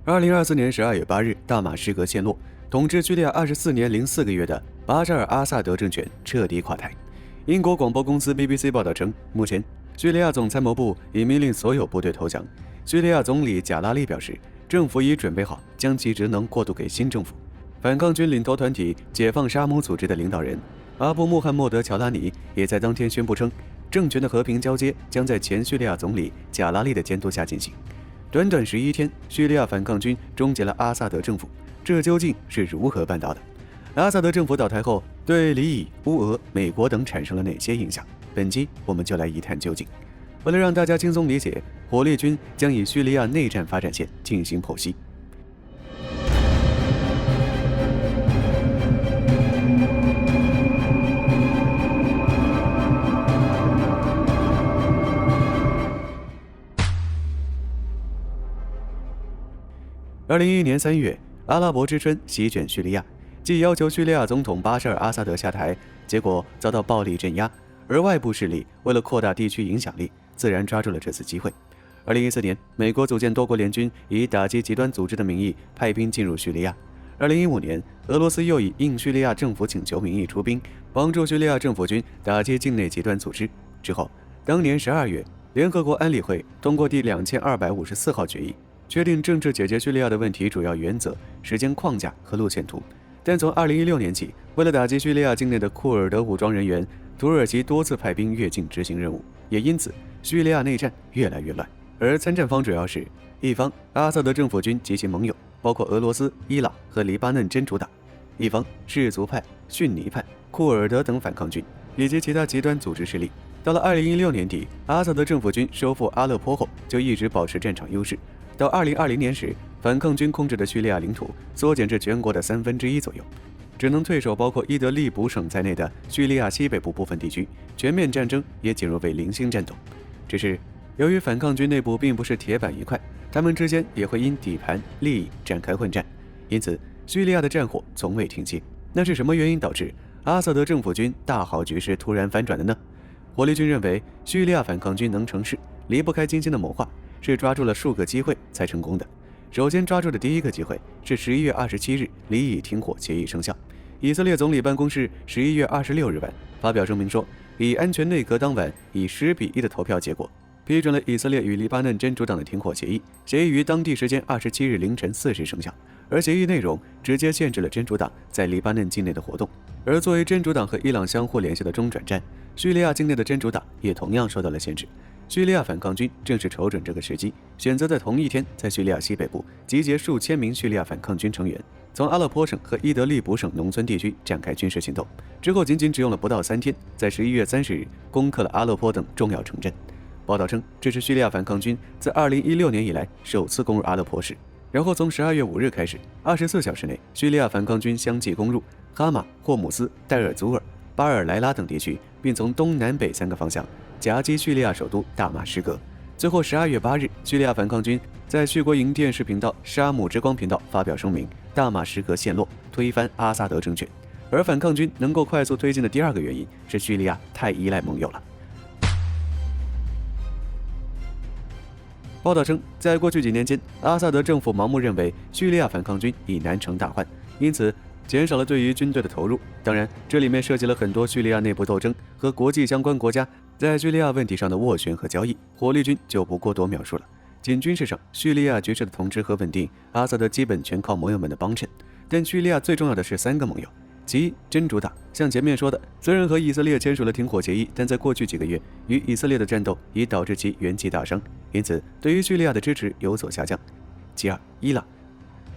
2024年12月8日，大马士革陷落，统治叙利亚24年零4个月的巴沙尔·阿萨德政权彻底垮台。英国广播公司 BBC 报道称，目前叙利亚总参谋部已命令所有部队投降。叙利亚总理贾拉利表示，政府已准备好将其职能过渡给新政府。反抗军领头团体解放沙姆组织的领导人阿布穆罕默德·乔拉尼也在当天宣布称，政权的和平交接将在前叙利亚总理贾拉利的监督下进行。短短11天，叙利亚反抗军终结了阿萨德政府，这究竟是如何办到的？阿萨德政府倒台后，对里以、乌俄、美国等产生了哪些影响？本期我们就来一探究竟。为了让大家轻松理解，火力军将以叙利亚内战发展线进行剖析。2011年3月，阿拉伯之春席卷叙利亚，既要求叙利亚总统巴沙尔·阿萨德下台，结果遭到暴力镇压，而外部势力为了扩大地区影响力，自然抓住了这次机会。2014年，美国组建多国联军，以打击极端组织的名义派兵进入叙利亚。2015年，俄罗斯又以应叙利亚政府请求名义出兵，帮助叙利亚政府军打击境内极端组织。之后，当年12月，联合国安理会通过第2254号决议，确定政治解决叙利亚的问题主要原则、时间框架和路线图。但从2016年起，为了打击叙利亚境内的库尔德武装人员，土耳其多次派兵越境执行任务，也因此叙利亚内战越来越乱。而参战方主要是一方阿萨德政府军及其盟友，包括俄罗斯、伊朗和黎巴嫩真主党；一方世族派、逊尼派、库尔德等反抗军以及其他极端组织势力。到了2016年底，阿萨德政府军收复阿勒颇后，就一直保持战场优势。到2020年时，反抗军控制的叙利亚领土缩减至全国的1/3左右，只能退守包括伊德利卜省在内的叙利亚西北部部分地区，全面战争也进入为零星战斗。只是由于反抗军内部并不是铁板一块，他们之间也会因底盘、利益展开混战，因此叙利亚的战火从未停歇。那是什么原因导致阿萨德政府军大好局势突然反转的呢？火力军认为，叙利亚反抗军能成事，离不开精心的谋划，是抓住了数个机会才成功的。首先抓住的第一个机会是11月27日里以停火协议生效。以色列总理办公室11月26日晚发表声明说，以安全内阁当晚以10:1的投票结果，批准了以色列与黎巴嫩真主党的停火协议。协议于当地时间27日凌晨4时生效，而协议内容直接限制了真主党在黎巴嫩境内的活动。而作为真主党和伊朗相互联系的中转站，叙利亚境内的真主党也同样受到了限制。叙利亚反抗军正是瞅准这个时机，选择在同一天在叙利亚西北部集结数千名叙利亚反抗军成员，从阿勒颇省和伊德利卜省农村地区展开军事行动。之后仅只用了不到3天，在11月30日攻克了阿勒颇等重要城镇。报道称，这是叙利亚反抗军自2016年以来首次攻入阿勒颇市。然后从12月5日开始，24小时内，叙利亚反抗军相继攻入哈马、霍姆斯、代尔祖尔、巴尔莱拉等地区，并从东南北3个方向夹击叙利亚首都大马士革。最后12月8日，叙利亚反抗军在叙国营电视频道沙姆之光频道发表声明，大马士革陷落，推翻阿萨德政权。而反抗军能够快速推进的第二个原因是叙利亚太依赖盟友了。报道称，在过去几年间，阿萨德政府盲目认为叙利亚反抗军已难成大患，因此减少了对于军队的投入。当然，这里面涉及了很多叙利亚内部斗争和国际相关国家在叙利亚问题上的斡旋和交易，火力军就不过多描述了。仅军事上，叙利亚局势的统治和稳定，阿萨德基本全靠盟友们的帮衬。但叙利亚最重要的是3个盟友，其一，真主党。像前面说的，虽然和以色列签署了停火协议，但在过去几个月与以色列的战斗已导致其元气大伤，因此对于叙利亚的支持有所下降。其二，伊朗。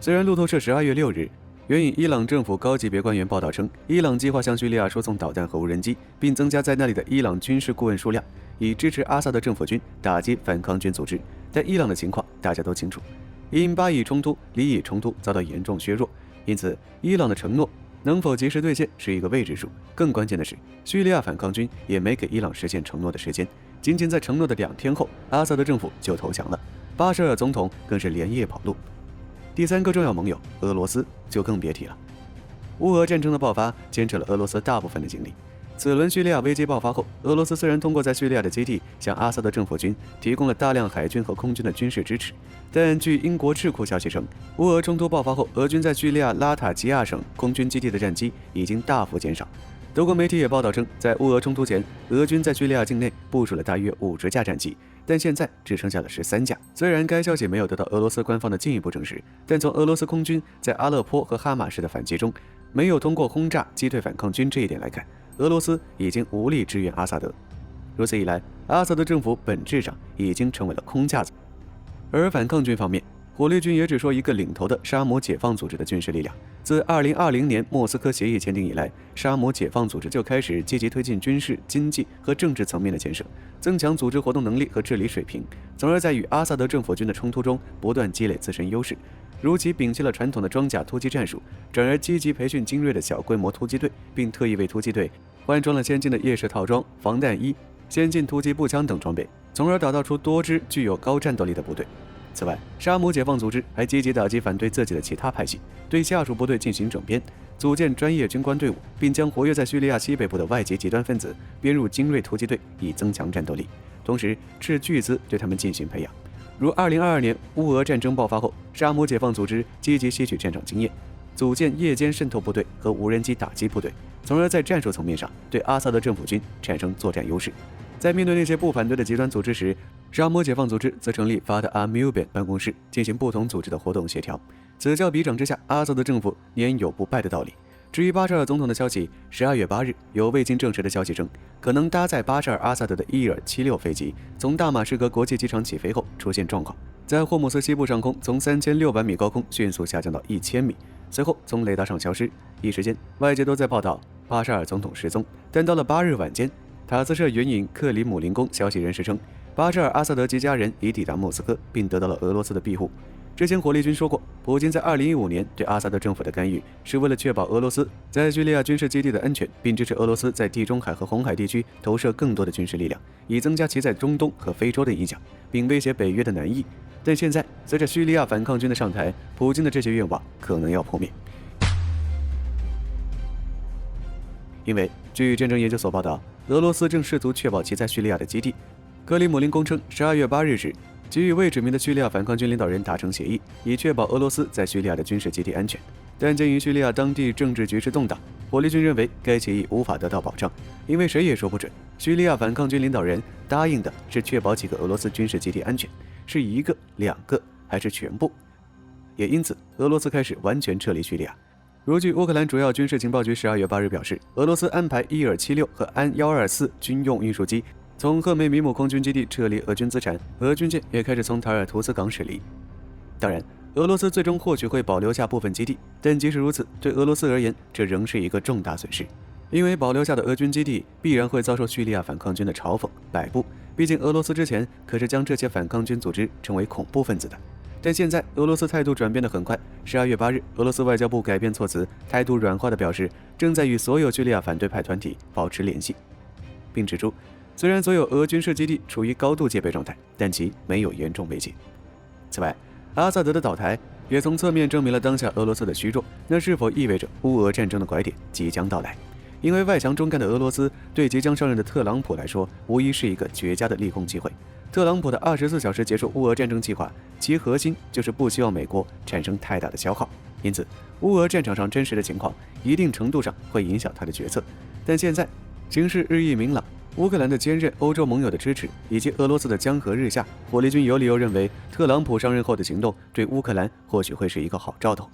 虽然路透社12月6日援引伊朗政府高级别官员报道称，伊朗计划向叙利亚输送导弹和无人机，并增加在那里的伊朗军事顾问数量，以支持阿萨德政府军打击反抗军组织。但伊朗的情况大家都清楚，因巴以冲突、里以冲突遭到严重削弱，因此伊朗的承诺能否及时兑现是一个未知数。更关键的是，叙利亚反抗军也没给伊朗实现承诺的时间，仅在承诺的2天后，阿萨德政府就投降了，巴沙尔总统更是连夜跑路。第3个重要盟友俄罗斯就更别提了。乌俄战争的爆发牵扯了俄罗斯大部分的精力。此轮叙利亚危机爆发后，俄罗斯虽然通过在叙利亚的基地向阿萨德政府军提供了大量海军和空军的军事支持，但据英国智库消息称，乌俄冲突爆发后，俄军在叙利亚拉塔吉亚省空军基地的战机已经大幅减少。德国媒体也报道称，在乌俄冲突前，俄军在叙利亚境内部署了大约50架战机，但现在只剩下了13架。虽然该消息没有得到俄罗斯官方的进一步证实，但从俄罗斯空军在阿勒颇和哈马斯的反击中没有通过轰炸击退反抗军这一点来看，俄罗斯已经无力支援阿萨德。如此一来，阿萨德政府本质上已经成为了空架子。而反抗军方面，火力军也只说一个领头的沙摩解放组织的军事力量。自2020年莫斯科协议签订以来，沙摩解放组织就开始积极推进军事、经济和政治层面的建设，增强组织活动能力和治理水平，从而在与阿萨德政府军的冲突中不断积累自身优势。如其摒弃了传统的装甲突击战术，转而积极培训精锐的小规模突击队，并特意为突击队换装了先进的夜视套装、防弹衣、先进突击步枪等装备，从而打造出多支具有高战斗力的部队。此外，沙姆解放组织还积极打击反对自己的其他派系，对下属部队进行整编，组建专业军官队伍，并将活跃在叙利亚西北部的外籍极端分子编入精锐突击队，以增强战斗力，同时斥巨资对他们进行培养。如2022年乌俄战争爆发后，沙姆解放组织积极吸取战场经验，组建夜间渗透部队和无人机打击部队，从而在战术层面上对阿萨德政府军产生作战优势。在面对那些不反对的极端组织时，沙摩解放组织则成立法德阿米乌本办公室，进行不同组织的活动协调。此消彼长之下，阿萨德政府年有不败的道理。至于巴沙尔总统的消息，12月8日有未经证实的消息称，可能搭载巴沙尔阿萨德的伊尔76飞机从大马士革国际机场起飞后出现状况，在霍姆斯西部上空从3600米高空迅速下降到1000米，随后从雷达上消失。一时间，外界都在报道巴沙尔总统失踪，但到了8日晚间，塔斯社援引克里姆林宫消息人士称，巴沙尔阿萨德及家人已抵达莫斯科，并得到了俄罗斯的庇护。之前火力军说过，普京在2015年对阿萨德政府的干预是为了确保俄罗斯在叙利亚军事基地的安全，并支持俄罗斯在地中海和红海地区投射更多的军事力量，以增加其在中东和非洲的影响，并威胁北约的南翼。但现在随着叙利亚反抗军的上台，普京的这些愿望可能要破灭。因为据战争研究所报道，俄罗斯正试图确保其在叙利亚的基地。克里姆林宫称，12月8日时，即与未指名的叙利亚反抗军领导人达成协议，以确保俄罗斯在叙利亚的军事基地安全。但鉴于叙利亚当地政治局势动荡，火力军认为该协议无法得到保障，因为谁也说不准叙利亚反抗军领导人答应的是确保几个俄罗斯军事基地安全，是1个、2个还是全部。也因此，俄罗斯开始完全撤离叙利亚。如据乌克兰主要军事情报局12月8日表示，俄罗斯安排伊尔76和安124军用运输机从赫梅米姆空军基地撤离俄军资产，俄军舰也开始从塔尔图斯港驶离。当然，俄罗斯最终或许会保留下部分基地，但即使如此，对俄罗斯而言，这仍是一个重大损失，因为保留下的俄军基地必然会遭受叙利亚反抗军的嘲讽、摆布。毕竟，俄罗斯之前可是将这些反抗军组织称为恐怖分子的。但现在俄罗斯态度转变得很快。12月8日，俄罗斯外交部改变措辞，态度软化地表示，正在与所有叙利亚反对派团体保持联系，并指出，虽然所有俄军事基地处于高度戒备状态，但其没有严重威胁。此外，阿萨德的倒台也从侧面证明了当下俄罗斯的虚弱，那是否意味着乌俄战争的拐点即将到来？因为外强中干的俄罗斯对即将上任的特朗普来说，无疑是一个绝佳的利空机会。特朗普的24小时结束乌俄战争计划，其核心就是不希望美国产生太大的消耗，因此乌俄战场上真实的情况一定程度上会影响他的决策。但现在形势日益明朗，乌克兰的坚韧、欧洲盟友的支持以及俄罗斯的江河日下，火力军有理由认为特朗普上任后的行动对乌克兰或许会是一个好兆头。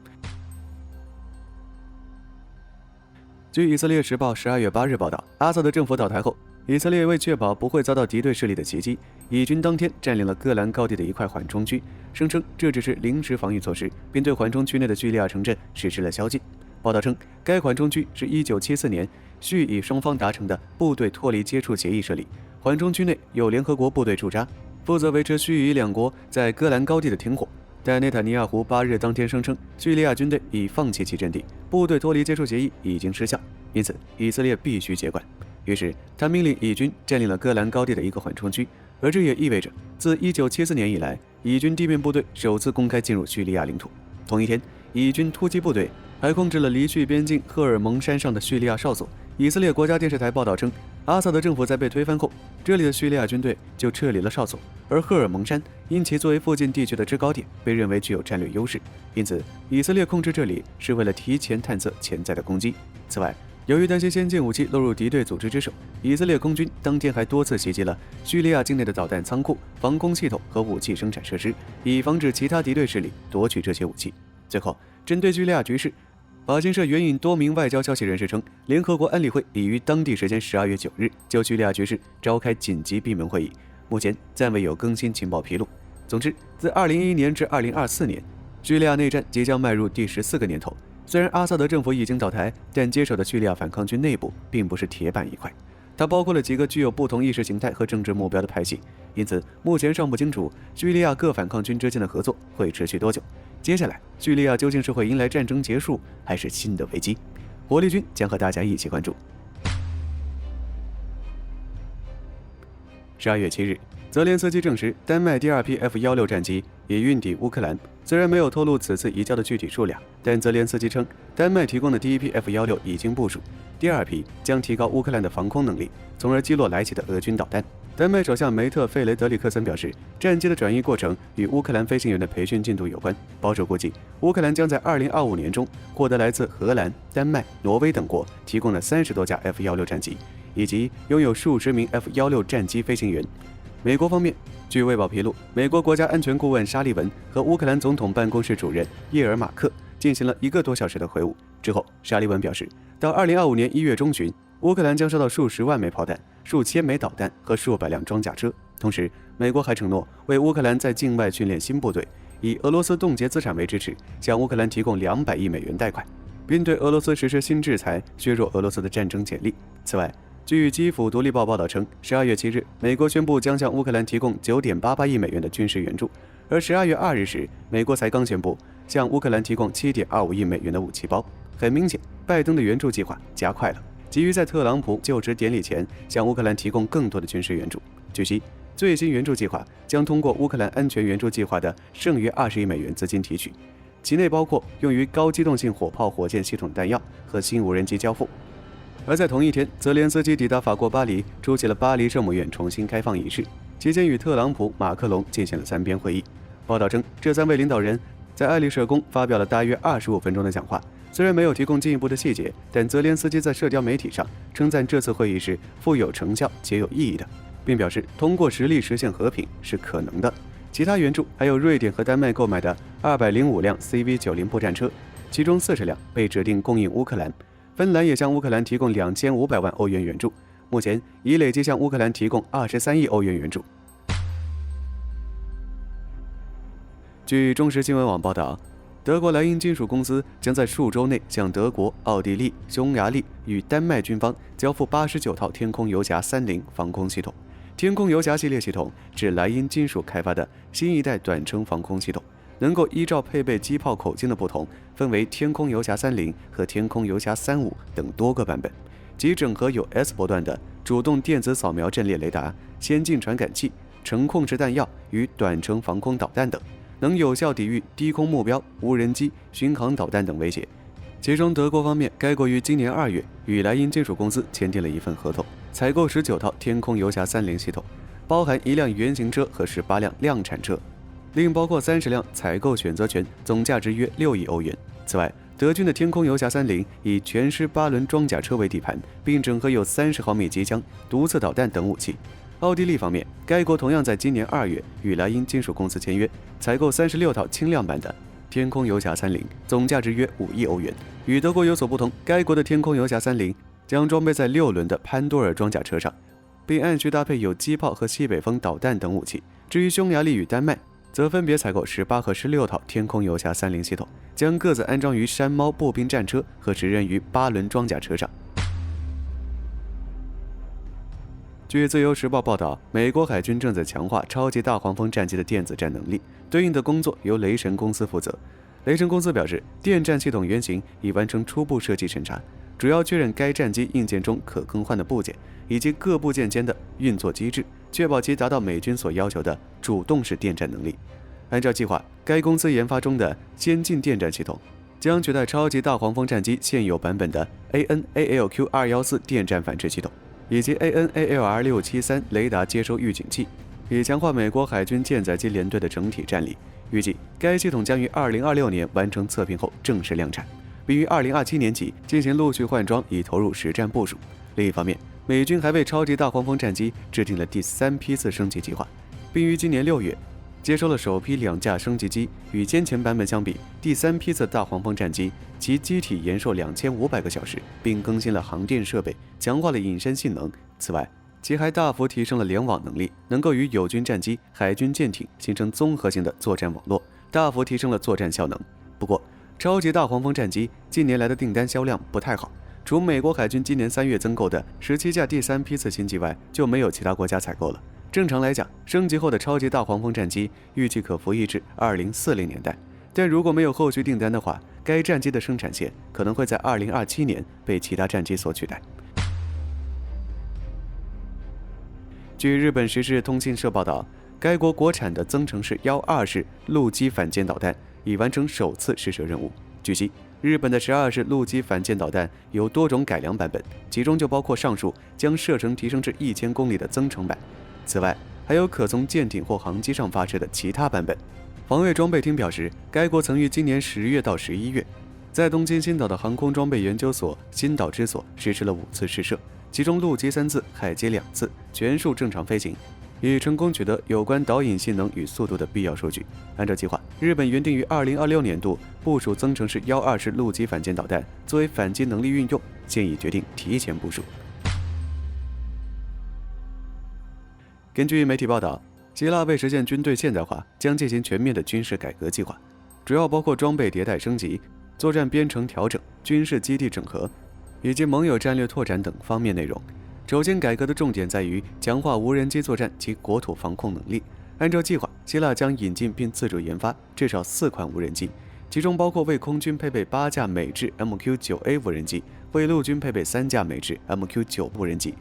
据以色列时报12月8日报道，阿萨德政府倒台后，以色列为确保不会遭到敌对势力的袭击，以军当天占领了戈兰高地的一块缓冲区，声称这只是临时防御措施，并对缓冲区内的叙利亚城镇实施了宵禁。报道称，该缓冲区是1974年叙以双方达成的部队脱离接触协议设立，缓冲区内有联合国部队驻扎，负责维持叙以两国在戈兰高地的停火。但内塔尼亚胡8日当天声称，叙利亚军队已放弃其阵地，部队脱离接触协议已经失效，因此以色列必须接管。于是他命令以军占领了戈兰高地的一个缓冲区，而这也意味着自1974年以来，以军地面部队首次公开进入叙利亚领土。同一天，以军突击部队还控制了离叙边境赫尔蒙山上的叙利亚哨所，以色列国家电视台报道称，阿萨德政府在被推翻后，这里的叙利亚军队就撤离了哨所，而赫尔蒙山因其作为附近地区的制高点，被认为具有战略优势，因此以色列控制这里是为了提前探测潜在的攻击。此外，由于担心先进武器落入敌对组织之手，以色列空军当天还多次袭击了叙利亚境内的导弹仓库、防空系统和武器生产设施，以防止其他敌对势力夺取这些武器。最后，针对叙利亚局势，法新社援引多名外交消息人士称，联合国安理会已于当地时间12月9日就叙利亚局势召开紧急闭门会议，目前暂未有更新情报披露。总之，自2011年至2024年，叙利亚内战即将迈入第14个年头。虽然阿萨德政府已经倒台，但接手的叙利亚反抗军内部并不是铁板一块，它包括了几个具有不同意识形态和政治目标的派系，因此目前尚不清楚叙利亚各反抗军之间的合作会持续多久。接下来，叙利亚究竟是会迎来战争结束，还是新的危机？火力军将和大家一起关注。12月7日，泽连斯基证实，丹麦第2批 F-16战机已运抵乌克兰。虽然没有透露此次移交的具体数量，但泽连斯基称，丹麦提供的第1批 F-16已经部署，第2批将提高乌克兰的防空能力，从而击落来袭的俄军导弹。丹麦首相梅特·费雷德里克森表示，战机的转移过程与乌克兰飞行员的培训进度有关。保守估计，乌克兰将在2025年中获得来自荷兰、丹麦、挪威等国提供的30多架 F-16战机，以及拥有数十名 F-16战机飞行员。美国方面，据卫报披露，美国国家安全顾问沙利文和乌克兰总统办公室主任叶尔马克进行了1个多小时的会晤。之后，沙利文表示，到2025年1月中旬，乌克兰将收到数十万枚炮弹、数千枚导弹和数百辆装甲车。同时，美国还承诺为乌克兰在境外训练新部队，以俄罗斯冻结资产为支持，向乌克兰提供200亿美元贷款，并对俄罗斯实施新制裁，削弱俄罗斯的战争潜力。此外，据基辅独立报报道称，12月7日，美国宣布将向乌克兰提供9.88亿美元的军事援助，而12月2日时，美国才刚宣布向乌克兰提供7.25亿美元的武器包。很明显，拜登的援助计划加快了，急于在特朗普就职典礼前向乌克兰提供更多的军事援助。据悉，最新援助计划将通过乌克兰安全援助计划的剩余20亿美元资金提取，其内包括用于高机动性火炮火箭系统弹药和新无人机交付。而在同一天，泽连斯基抵达法国巴黎，出席了巴黎圣母院重新开放仪式，期间与特朗普、马克龙进行了3边会议。报道称，这3位领导人在爱丽舍宫发表了大约25分钟的讲话。虽然没有提供进一步的细节，但泽连斯基在社交媒体上称赞这次会议是富有成效且有意义的，并表示通过实力实现和平是可能的。其他援助还有瑞典和丹麦购买的205辆 CV-90步战车，其中40辆被指定供应乌克兰。芬兰也向乌克兰提供2500万欧元援助，目前已累计向乌克兰提供23亿欧元援助。据中时新闻网报道，德国莱茵金属公司将在数周内向德国、奥地利、匈牙利与丹麦军方交付89套天空游侠30防空系统。天空游侠系列系统是莱茵金属开发的新一代短程防空系统，能够依照配备机炮口径的不同，分为天空游侠30和天空游侠35等多个版本，即整合有 S 波段的主动电子扫描阵列雷达、先进传感器、程控制弹药与短程防空导弹等，能有效抵御低空目标、无人机、巡航导弹等威胁。其中，德国方面，该国于今年2月与莱茵金属公司签订了一份合同，采购19套天空游侠30系统，包含1辆原型车和18辆量产车，另包括30辆采购选择权，总价值约6亿欧元。此外，德军的天空游侠30以全狮8轮装甲车为底盘，并整合有30毫米机枪、毒刺导弹等武器。奥地利方面，该国同样在今年2月与莱茵金属公司签约，采购36套轻量版的天空游侠30，总价值约5亿欧元。与德国有所不同，该国的天空游侠30将装备在6轮的潘多尔装甲车上，并按需搭配有机炮和西北风导弹等武器。至于匈牙利与丹麦，则分别采购18和16套天空游侠30系统，将各自安装于山猫步兵战车和直人于8轮装甲车上。据自由时报报道，美国海军正在强化超级大黄蜂战机的电子战能力，对应的工作由雷神公司负责。雷神公司表示，电战系统原型已完成初步设计审查，主要确认该战机硬件中可更换的部件以及各部件间的运作机制，确保其达到美军所要求的主动式电战能力。按照计划，该公司研发中的先进电战系统将取代超级大黄蜂战机现有版本的 AN/ALQ-214 电站反制系统，以及 AN/ALR673 雷达接收预警器，以强化美国海军舰载机联队的整体战力。预计该系统将于2026年完成测评后正式量产，并于2027年起进行陆续换装，以投入实战部署。另一方面，美军还为超级大黄蜂战机制定了第3批次升级计划，并于今年6月接收了首批2架升级机。与先前版本相比，第3批次大黄蜂战机其机体延寿2500个小时，并更新了航电设备，强化了隐身性能。此外，其还大幅提升了联网能力，能够与友军战机、海军舰艇形成综合性的作战网络，大幅提升了作战效能。不过，超级大黄蜂战机近年来的订单销量不太好，除美国海军今年3月增购的17架第3批次新机外，就没有其他国家采购了。正常来讲，升级后的超级大黄蜂战机预计可服役至2040年代，但如果没有后续订单的话，该战机的生产线可能会在2027年被其他战机所取代。据日本时事通信社报道，该国国产的增程式12式陆基反舰导弹已完成首次试射任务。据悉，日本的12式陆基反舰导弹有多种改良版本，其中就包括上述将射程提升至1000公里的增程版。此外，还有可从舰艇或航机上发射的其他版本。防卫装备厅表示，该国曾于今年10月到11月，在东京新岛的航空装备研究所新岛支所实施了5次试射，其中陆基3次，海基2次，全数正常飞行，已成功取得有关导引性能与速度的必要数据。按照计划，日本原定于2026年度部署增程式12式陆基反舰导弹作为反击能力运用，现已决定提前部署。根据媒体报道，希腊为实现军队现代化，将进行全面的军事改革计划，主要包括装备迭代升级、作战编程调整、军事基地整合以及盟友战略拓展等方面内容。首先，改革的重点在于强化无人机作战及国土防空能力。按照计划，希腊将引进并自主研发至少4款无人机，其中包括为空军配备8架美制 MQ-9A 无人机，为陆军配备3架美制 MQ-9 无人机。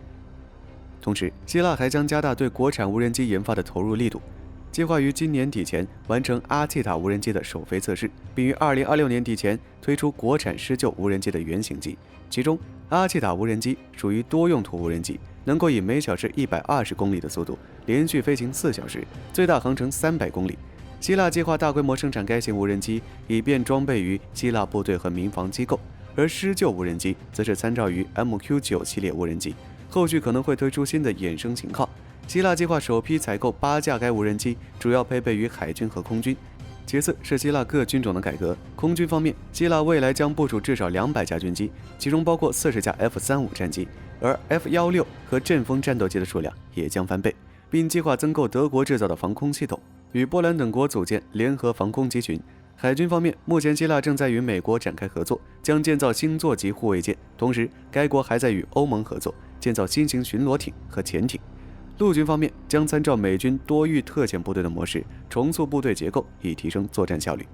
同时，希腊还将加大对国产无人机研发的投入力度，计划于今年底前完成阿契塔无人机的首飞测试，并于2026年底前推出国产施救无人机的原型机。其中，阿契塔无人机属于多用途无人机，能够以每小时120公里的速度连续飞行4小时，最大航程300公里。希腊计划大规模生产该型无人机，以便装备于希腊部队和民防机构，而施救无人机则是参照于 MQ-9 系列无人机。后续可能会推出新的衍生型号。希腊计划首批采购8架该无人机，主要配备于海军和空军。其次是希腊各军种的改革。空军方面，希腊未来将部署至少200架军机，其中包括40架 F-35战机，而 F-16和阵风战斗机的数量也将翻倍，并计划增购德国制造的防空系统，与波兰等国组建联合防空集群。海军方面，目前希腊正在与美国展开合作，将建造星座级护卫舰，同时该国还在与欧盟合作，建造新型巡逻艇和潜艇。陆军方面将参照美军多域特遣部队的模式，重塑部队结构，以提升作战效率。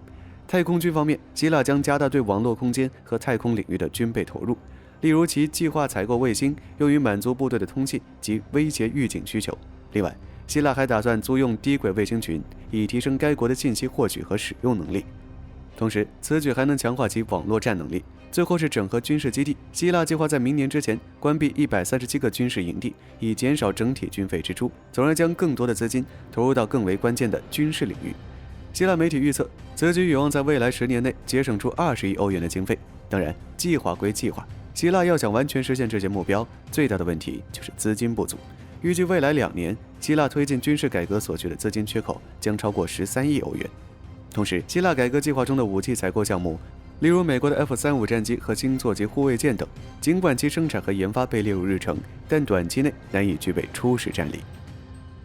太空军方面，希腊将加大对网络空间和太空领域的军备投入，例如其计划采购卫星，用于满足部队的通信及威胁预警需求。另外，希腊还打算租用低轨卫星群，以提升该国的信息获取和使用能力。同时，此举还能强化其网络战能力。最后是整合军事基地，希腊计划在明年之前关闭137个军事营地，以减少整体军费支出，从而将更多的资金投入到更为关键的军事领域。希腊媒体预测，此举有望在未来10年内节省出20亿欧元的经费。当然，计划归计划，希腊要想完全实现这些目标，最大的问题就是资金不足。预计未来2年，希腊推进军事改革所需的资金缺口将超过13亿欧元。同时，希腊改革计划中的武器采购项目，例如美国的 F-35战机和星座级护卫舰等，尽管其生产和研发被列入日程，但短期内难以具备初始战力。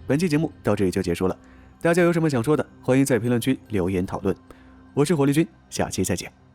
本期节目到这里就结束了，大家有什么想说的，欢迎在评论区留言讨论。我是火力军，下期再见。